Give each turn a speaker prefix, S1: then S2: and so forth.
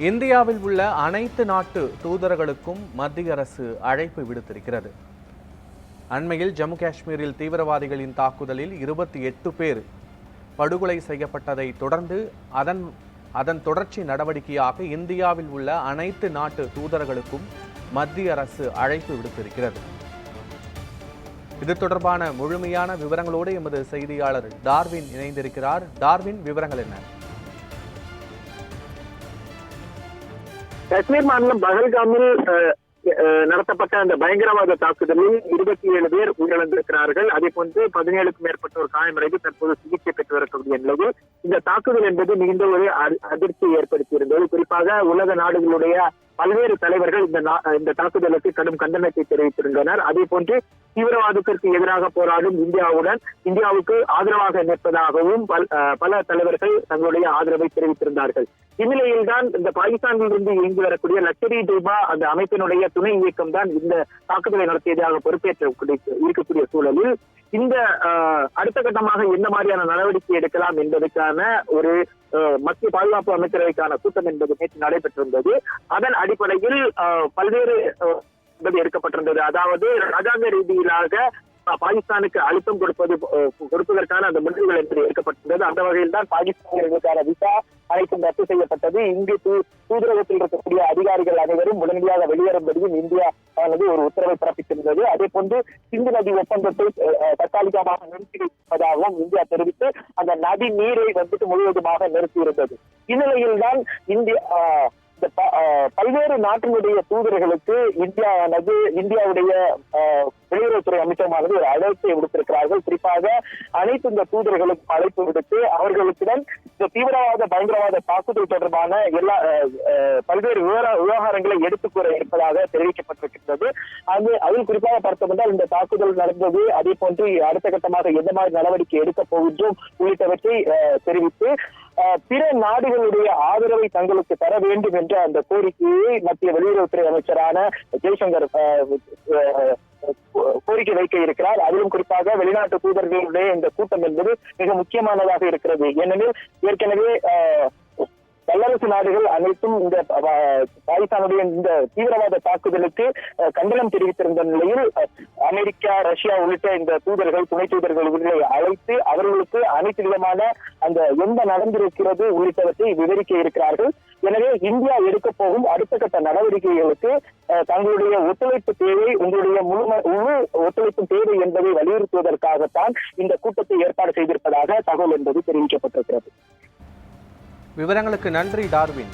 S1: இந்தியாவில் உள்ள அனைத்து நாட்டு தூதர்களுக்கும் மத்திய அரசு அழைப்பு விடுத்திருக்கிறது. அண்மையில் ஜம்மு காஷ்மீரில் தீவிரவாதிகளின் தாக்குதலில் 28 பேர் படுகொலை செய்யப்பட்டதை தொடர்ந்து அதன் தொடர்ச்சி நடவடிக்கையாக இந்தியாவில் உள்ள அனைத்து நாட்டு தூதர்களுக்கும் மத்திய அரசு அழைப்பு விடுத்திருக்கிறது. இது தொடர்பான முழுமையான விவரங்களோடு எமது செய்தியாளர் டார்வின் இணைந்திருக்கிறார். டார்வின், விவரங்கள் என்ன?
S2: காஷ்மீர் மாநிலம் பஹல்காமில் நடத்தப்பட்ட அந்த பயங்கரவாத தாக்குதலில் 27 பேர் உயிரிழந்திருக்கிறார்கள். அதே போன்று 17க்கும் மேற்பட்டோர் காயமடைந்து தற்போது சிகிச்சை பெற்று வரக்கூடிய நிலையில் இந்த தாக்குதல் என்பது மிகுந்த ஒரு அதிர்ச்சியை ஏற்படுத்தியிருந்தது. குறிப்பாக உலக நாடுகளுடைய பல்வேறு தலைவர்கள் இந்த தாக்குதலுக்கு கடும் கண்டனத்தை தெரிவித்திருந்தனர். அதே போன்று தீவிரவாதத்திற்கு எதிராக போராடும் இந்தியாவுக்கு ஆதரவாக நிற்பதாகவும் பல தலைவர்கள் தங்களுடைய ஆதரவை தெரிவித்திருந்தார்கள். இந்நிலையில்தான் இந்த பாகிஸ்தானிலிருந்து இயங்கி வரக்கூடிய லஷ்கர்-இ-தொய்பா அந்த அமைப்பினுடைய துணை இயக்கம் தான் இந்த தாக்குதலை நடத்தியதாக இருக்கக்கூடிய சூழலில் இந்த அடுத்த கட்டமாக எந்த மாதிரியான நடவடிக்கை எடுக்கலாம் என்பதற்கான ஒரு மத்திய பாதுகாப்பு அமைச்சரவைக்கான கூட்டம் என்பது நேற்று நடைபெற்றிருந்தது. அதன் அடிப்படையில் பல்வேறு எடுக்கப்பட்டிருந்தது. அதாவது ராஜாங்க ரீதியிலாக பாகிஸ்தானுக்கு அழுத்தம் கொடுப்பதற்கான அந்த முடிவுகள் என்பது எடுக்கப்பட்டிருந்தது. அந்த வகையில் தான் பாகிஸ்தானுக்கான விசா அனைத்தும் ரத்து செய்யப்பட்டது. இங்கு தூதரகத்தில் இருக்கக்கூடிய அதிகாரிகள் அனைவரும் உடனடியாக வெளியேறும்படியும் இந்தியா ஒரு உத்தரவை பிறப்பித்திருந்தது. அதே போன்று சிந்து நதி ஒப்பந்தத்தை தற்காலிகமாக நிறுத்தி வைப்பதாகவும் இந்தியா தெரிவித்து அந்த நதி நீரை முழுவதுமாக நிறுத்தியிருந்தது. இந்நிலையில் தான் பல்வேறு நாட்டினுடைய தூதர்களுக்கு இந்தியாவுடைய வெளியுறவுத்துறை அமைச்சகமானது ஒரு அழைப்பை விடுத்திருக்கிறார்கள். குறிப்பாக அனைத்து இந்த தூதர்களுக்கும் அழைப்பு விடுத்து அவர்களுடன் இந்த தீவிரவாத பயங்கரவாத தாக்குதல் தொடர்பான பல்வேறு விவகாரங்களை எடுத்துக்கூற இருப்பதாக தெரிவிக்கப்பட்டிருக்கிறது. அதில் குறிப்பாக பார்த்தோம்னால் இந்த தாக்குதல் நடந்தது, அதே போன்று அடுத்த கட்டமாக எந்த மாதிரி நடவடிக்கை எடுக்கப் போகின்றோம் உள்ளிட்டவற்றை தெரிவித்து பிற நாடுகளுடைய ஆதரவை தங்களுக்கு தர வேண்டும் என்ற அந்த கோரிக்கையை மத்திய வெளியுறவுத்துறை அமைச்சரான ஜெய்சங்கர் கோரிக்கை வைக்க இருக்கிறார். அதிலும் குறிப்பாக வெளிநாட்டு தூதர்களுடைய இந்த கூட்டம் என்பது மிக முக்கியமானதாக இருக்கிறது. ஏனெனில் ஏற்கனவே வல்லரசு நாடுகள் அனைத்தும் இந்த பாகிஸ்தானுடைய இந்த தீவிரவாத தாக்குதலுக்கு கண்டனம் தெரிவித்திருந்த நிலையில் அமெரிக்கா, ரஷ்யா உள்ளிட்ட இந்த தூதர்கள், துணை தூதர்களை அழைத்து அவர்களுக்கு அனைத்து விதமான அந்த எந்த நடந்திருக்கிறது உள்ளிட்டவற்றை விவரிக்க இருக்கிறார்கள். எனவே இந்தியா எடுக்க போகும் அடுத்த கட்ட நடவடிக்கைகளுக்கு தங்களுடைய ஒத்துழைப்பு தேவை, உங்களுடைய முழு ஒத்துழைப்பு தேவை என்பதை வலியுறுத்துவதற்காகத்தான் இந்த கூட்டத்தை ஏற்பாடு செய்திருப்பதாக தகவல் என்பது தெரிவிக்கப்பட்டிருக்கிறது.
S1: விவரங்களுக்கு நன்றி டார்வின்.